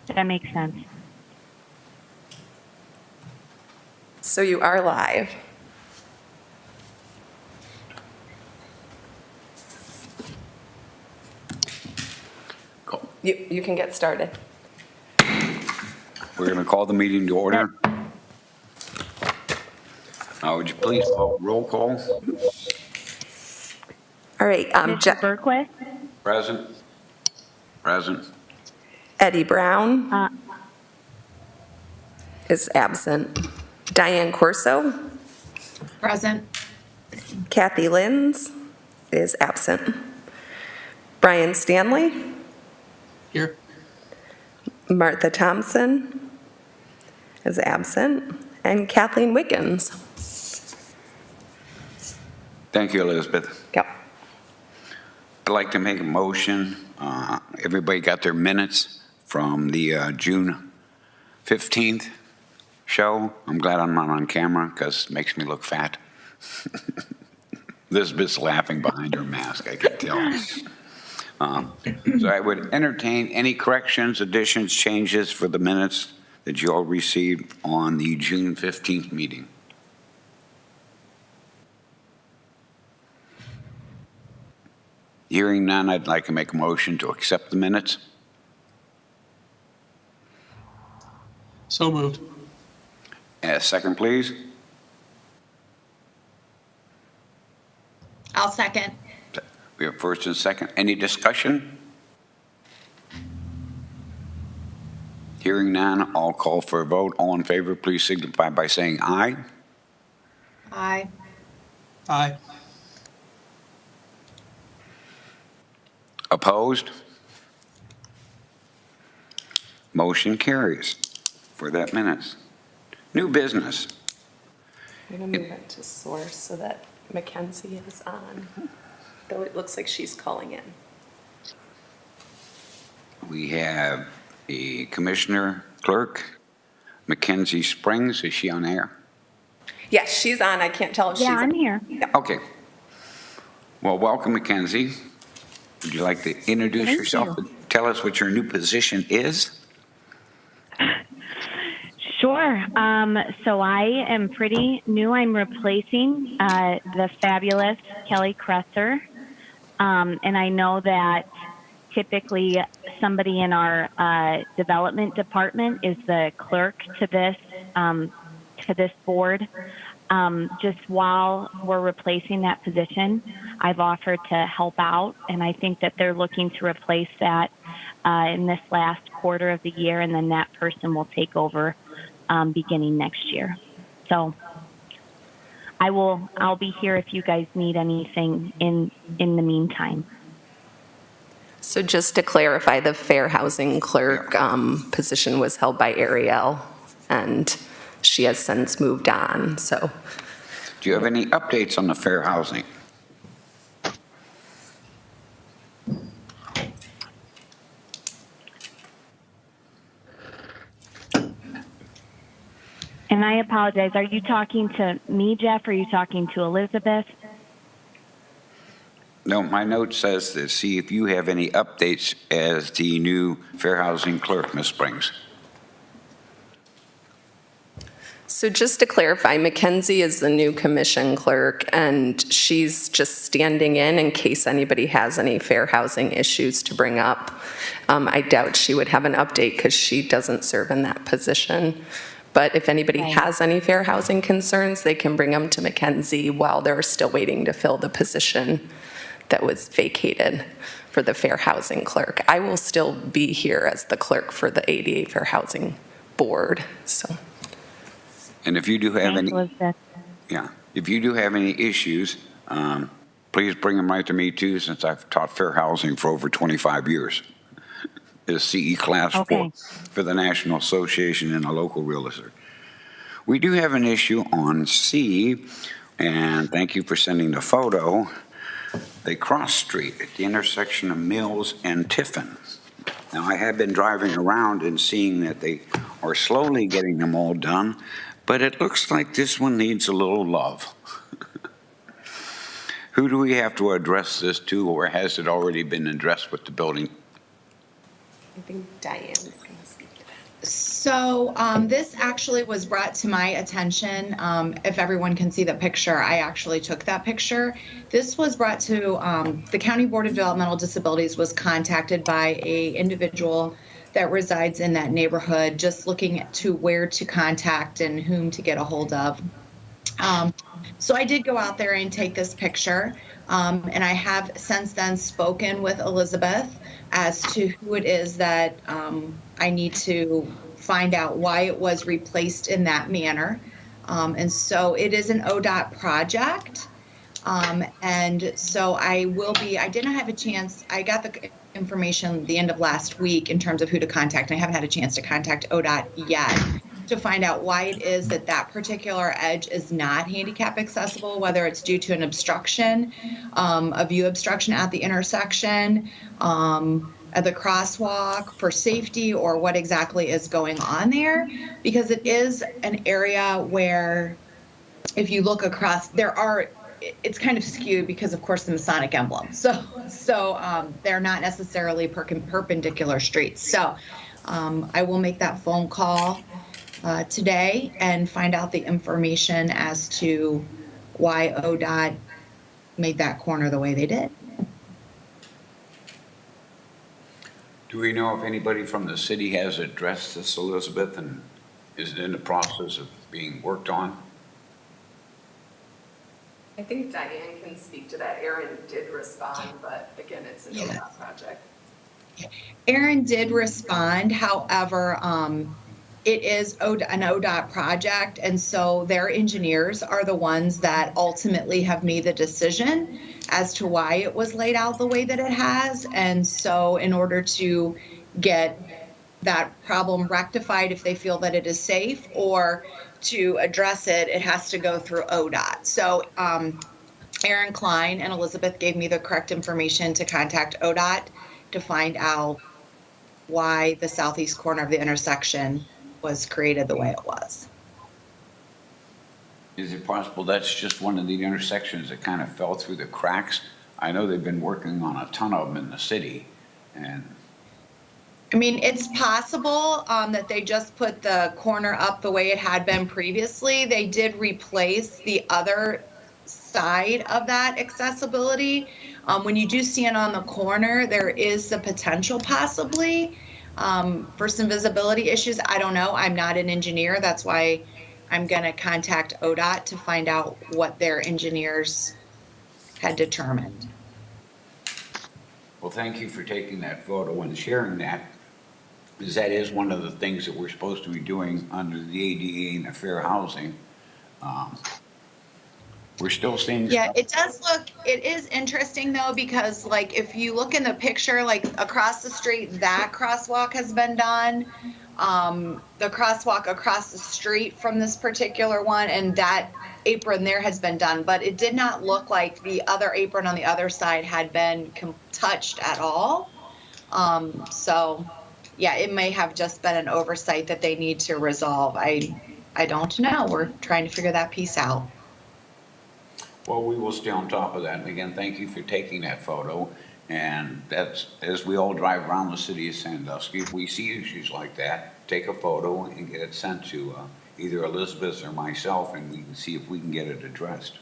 That makes sense. So you are live. Cool. You can get started. We're going to call the meeting to order. Would you please call roll call? All right, Mr. Berquist? Present. Present. Eddie Brown Uh, is absent. Diane Corso, Present. Kathy Linz is absent. Brian Stanley, Here. Martha Thompson is absent, and Kathleen Wiggins. Thank you, Elizabeth. Yep. I'd like to make a motion. Everybody got their minutes from the June 15th show. I'm glad I'm not on camera because it makes me look fat. Elizabeth's laughing behind her mask, I can tell. So I would entertain any corrections, additions, changes for the minutes that you all received on the June 15th meeting. Hearing none, I'd like to make a motion to accept the minutes. So moved. Second, please. I'll second. We have first and second. Any discussion? Hearing none, I'll call for a vote. All in favor, please signify by saying aye. Aye. Aye. Opposed? Motion carries for that minutes. New business. I'm going to move it to source so that Mackenzie is on, though it looks like she's calling in. We have a commissioner clerk, Mackenzie Springs. Is she on air? Yes, she's on. I can't tell if she's Yeah, I'm on. here. Okay. Well, welcome, Mackenzie. Would you like to introduce Thank yourself? you. Tell us what your new position is? Sure. So I am pretty new. I'm replacing the fabulous Kelly Kresser. And I know that typically somebody in our development department is the clerk to this board. Just while we're replacing that position, I've offered to help out, and I think that they're looking to replace that in this last quarter of the year, and then that person will take over beginning next year. So I'll be here if you guys need anything in the meantime. So just to clarify, the fair housing clerk position was held by Ariel, and she has since moved on, so. Do you have any updates on the fair housing? And I apologize. Are you talking to me, Jeff, or are you talking to Elizabeth? No, my note says to see if you have any updates as the new fair housing clerk, Ms. Springs. So just to clarify, Mackenzie is the new commission clerk, and she's just standing in case anybody has any fair housing issues to bring up. I doubt she would have an update because she doesn't serve in that position. But if anybody Right. has any fair housing concerns, they can bring them to Mackenzie while they're still waiting to fill the position that was vacated for the fair housing clerk. I will still be here as the clerk for the ADA Fair Housing Board, so. And if you do have Thanks, any, Elizabeth. if you do have any issues, please bring them right to me too, since I've taught fair housing for over 25 years. Is CE class Okay. for the National Association and a local realtor. We do have an issue on C, and thank you for sending the photo. The cross street at the intersection of Mills and Tiffin. Now, I have been driving around and seeing that they are slowly getting them all done, but it looks like this one needs a little love. Who do we have to address this to, or has it already been addressed with the building? I think Diane's going to speak to that. So this actually was brought to my attention. If everyone can see the picture, I actually took that picture. This was brought to the County Board of Developmental Disabilities was contacted by a individual that resides in that neighborhood, just looking to where to contact and whom to get a hold of. So I did go out there and take this picture, and I have since then spoken with Elizabeth as to who it is that I need to find out why it was replaced in that manner. And so it is an ODOT project. And so I didn't have a chance, I got the information the end of last week in terms of who to contact, and I haven't had a chance to contact ODOT yet to find out why it is that that particular edge is not handicap accessible, whether it's due to an obstruction, a view obstruction at the intersection, at the crosswalk for safety, or what exactly is going on there, because it is an area where if you look across, it's kind of skewed because of course the Masonic emblem. So they're not necessarily perpendicular streets. So I will make that phone call today and find out the information as to why ODOT made that corner the way they did. Do we know if anybody from the city has addressed this, Elizabeth, and is it in the process of being worked on? I think Diane can speak to that. Erin did respond, but again, it's an ODOT project. Erin did respond. However, it is an ODOT project, and so their engineers are the ones that ultimately have made the decision as to why it was laid out the way that it has. And so in order to get that problem rectified, if they feel that it is safe, or to address it, it has to go through ODOT. So Erin Klein and Elizabeth gave me the correct information to contact ODOT to find out why the southeast corner of the intersection was created the way it was. Is it possible that's just one of the intersections that kind of fell through the cracks? I know they've been working on a ton of them in the city, and I mean, it's possible that they just put the corner up the way it had been previously. They did replace the other side of that accessibility. When you do stand on the corner, there is the potential possibly for some visibility issues. I don't know. I'm not an engineer. That's why I'm going to contact ODOT to find out what their engineers had determined. well, thank you for taking that photo and sharing that, because that is one of the things that we're supposed to be doing under the ADA and the fair housing. We're still seeing. Yeah, it does look, it is interesting though, because like if you look in the picture, like across the street, that crosswalk has been done. The crosswalk across the street from this particular one, and that apron there has been done, but it did not look like the other apron on the other side had been touched at all. So yeah, it may have just been an oversight that they need to resolve. I don't know. We're trying to figure that piece out. Well, we will stay on top of that. And again, thank you for taking that photo. And that's, as we all drive around the city of Sandusky, if we see issues like that, take a photo and get it sent to either Elizabeth or myself, and we can see if we can get it addressed.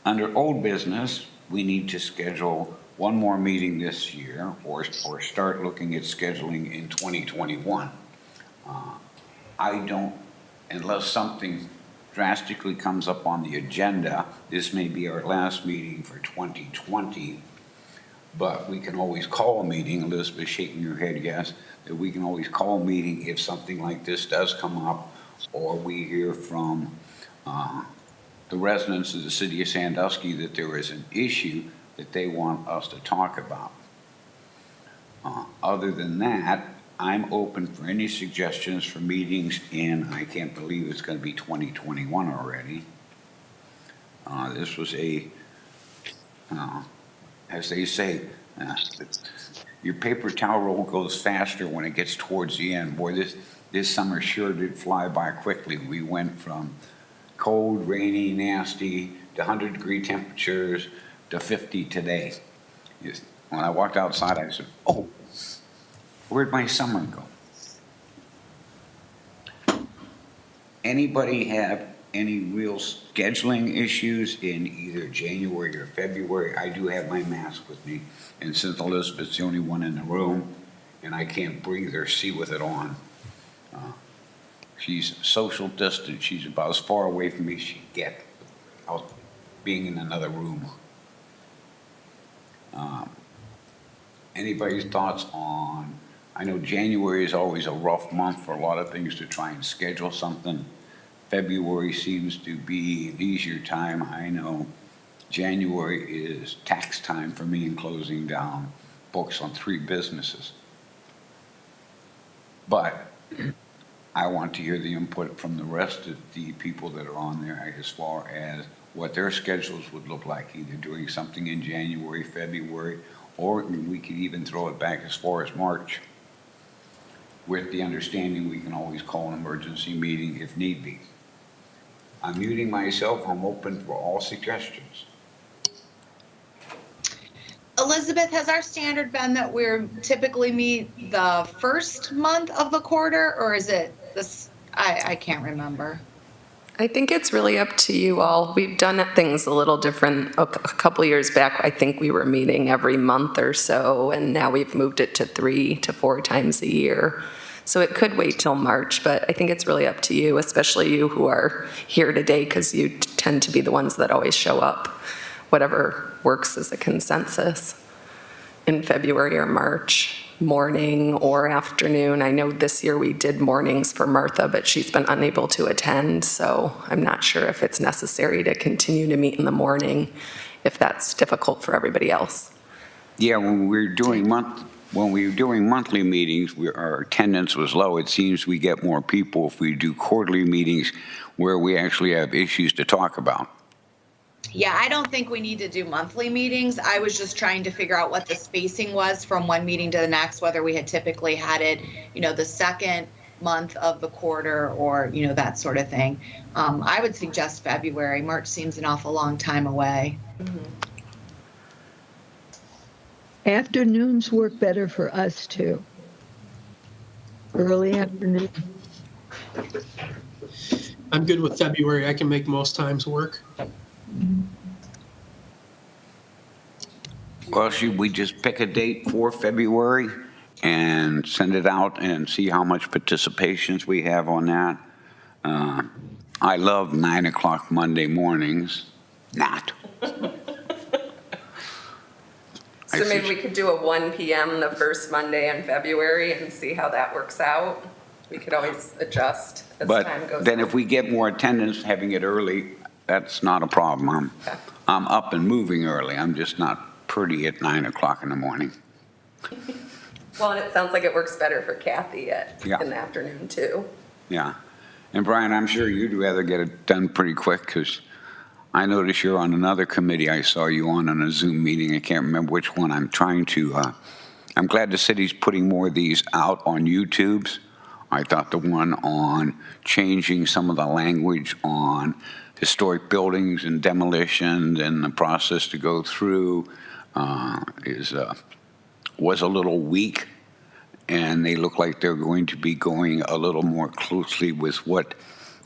Under old business, we need to schedule one more meeting this year, or start looking at scheduling in 2021. I don't, unless something drastically comes up on the agenda, this may be our last meeting for 2020, but we can always call a meeting. Elizabeth shaking her head yes, that we can always call a meeting if something like this does come up, or we hear from the residents of the city of Sandusky that there is an issue that they want us to talk about. Other than that, I'm open for any suggestions for meetings in, I can't believe it's going to be 2021 already. This was as they say, your paper towel roll goes faster when it gets towards the end. Boy, this summer sure did fly by quickly. We went from cold, rainy, nasty to 100-degree temperatures to 50 today. when I walked outside, I said, oh, where'd my summer go? Anybody have any real scheduling issues in either January or February? I do have my mask with me, and since Elizabeth's the only one in the room, and I can't breathe or see with it on, she's social distance. She's about as far away from me as she can get out being in another room. Anybody's thoughts on, I know January is always a rough month for a lot of things to try and schedule something. February seems to be leisure time. I know January is tax time for me in closing down books on 3 businesses. But I want to hear the input from the rest of the people that are on there as far as what their schedules would look like, either doing something in January, February, or we could even throw it back as far as March, with the understanding we can always call an emergency meeting if need be. I'm muting myself. I'm open for all suggestions. Elizabeth, has our standard been that we're typically meet the first month of the quarter, or is it this? I can't remember. I think it's really up to you all. We've done things a little different. A couple years back, I think we were meeting every month or so, and now we've moved it to 3 to 4 times a year. So it could wait till March, but I think it's really up to you, especially you who are here today, because you tend to be the ones that always show up. Whatever works as a consensus in February or March. Morning or afternoon. I know this year we did mornings for Martha, but she's been unable to attend, so I'm not sure if it's necessary to continue to meet in the morning if that's difficult for everybody else. Yeah, when we were doing monthly meetings, our attendance was low. It seems we get more people if we do quarterly meetings where we actually have issues to talk about. Yeah, I don't think we need to do monthly meetings. I was just trying to figure out what the spacing was from one meeting to the next, whether we had typically had it, the second month of the quarter or, that sort of thing. I would suggest February. March seems an awful long time away. Afternoons work better for us too. Early afternoon. I'm good with February. I can make most times work. Well, should we just pick a date for February and send it out and see how much participations we have on that? I love 9 o'clock Monday mornings. Not. So maybe we could do a 1 p.m. the first Monday in February and see how that works out. We could always adjust as time goes on. But then if we get more attendance, having it early, that's not a problem. I'm up and moving early. I'm just not pretty at 9 o'clock in the morning. Well, and it sounds like it works better for Kathy Yeah. in the afternoon too. Yeah. And Brian, I'm sure you'd rather get it done pretty quick because I noticed you're on another committee I saw you on a Zoom meeting. I can't remember which one. I'm glad the city's putting more of these out on YouTubes. I thought the one on changing some of the language on historic buildings and demolition and the process to go through was a little weak, and they look like they're going to be going a little more closely with what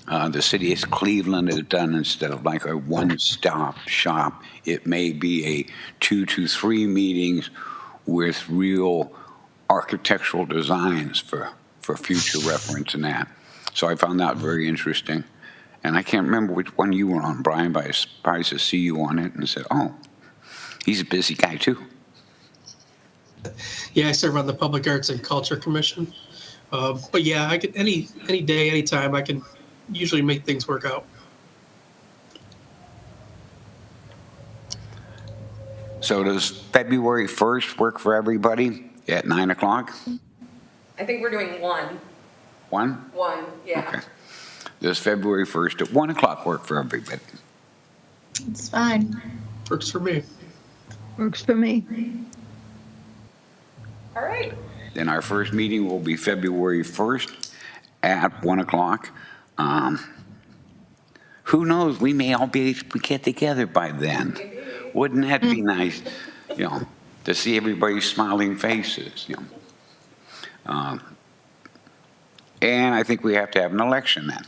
the city of Cleveland has done. Instead of like a one-stop shop, it may be a 2 to 3 meetings with real architectural designs for future reference and that. So I found that very interesting. And I can't remember which one you were on, Brian, but I was surprised to see you on it and said, oh, he's a busy guy too. Yeah, I serve on the Public Arts and Culture Commission. But yeah, I could any day, anytime, I can usually make things work out. So does February 1st work for everybody at 9 o'clock? I think we're doing 1. 1? 1, yeah. Okay. Does February 1st at 1 o'clock work for everybody? It's fine. Works for me. Works for me. All right. Then our first meeting will be February 1st at 1 o'clock. Who knows? We may all be able to get together by then. Wouldn't that be nice? to see everybody's smiling faces, you know. And I think we have to have an election then.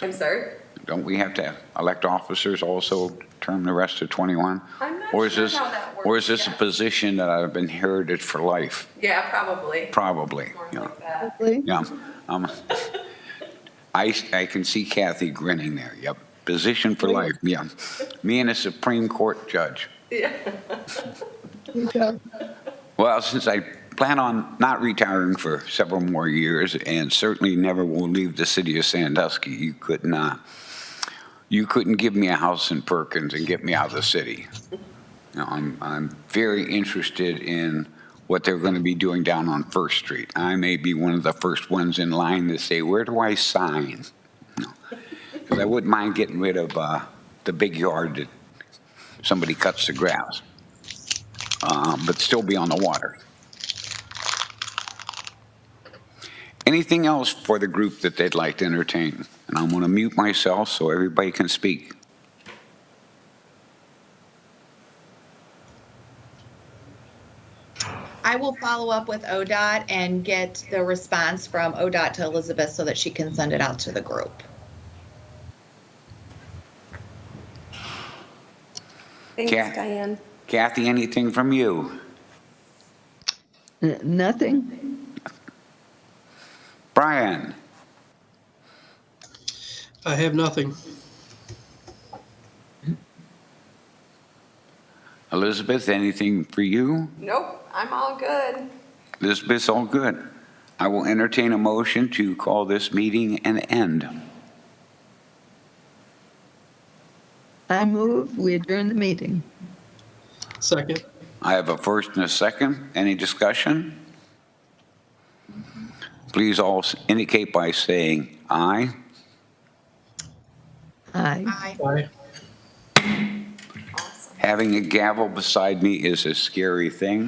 I'm sorry? Don't we have to elect officers also term the rest of 21? I'm not Or is sure this, how that works or is this a yet. position that I've inherited for life? Yeah, probably. Probably, More you know. like that. Really? Yeah. I can see Kathy grinning there. Yep. Position for life. Yeah. Me and a Supreme Court judge. There you go. Well, since I plan on not retiring for several more years and certainly never will leave the city of Sandusky, you couldn't give me a house in Perkins and get me out of the city. You know, I'm very interested in what they're going to be doing down on First Street. I may be one of the first ones in line to say, where do I sign? Because I wouldn't mind getting rid of the big yard that somebody cuts the grass, but still be on the water. Anything else for the group that they'd like to entertain? And I'm going to mute myself so everybody can speak. I will follow up with ODOT and get the response from ODOT to Elizabeth so that she can send it out to the group. Thanks, Yeah. Diane. Kathy, anything from you? Nothing? Brian? I have nothing. Elizabeth, anything for you? Nope, I'm all good. Elizabeth's all good. I will entertain a motion to call this meeting an end. I move, we adjourn the meeting. Second. I have a first and a second. Any discussion? Please all indicate by saying aye. Aye. Aye. Aye. Awesome. Having a gavel beside me is a scary thing.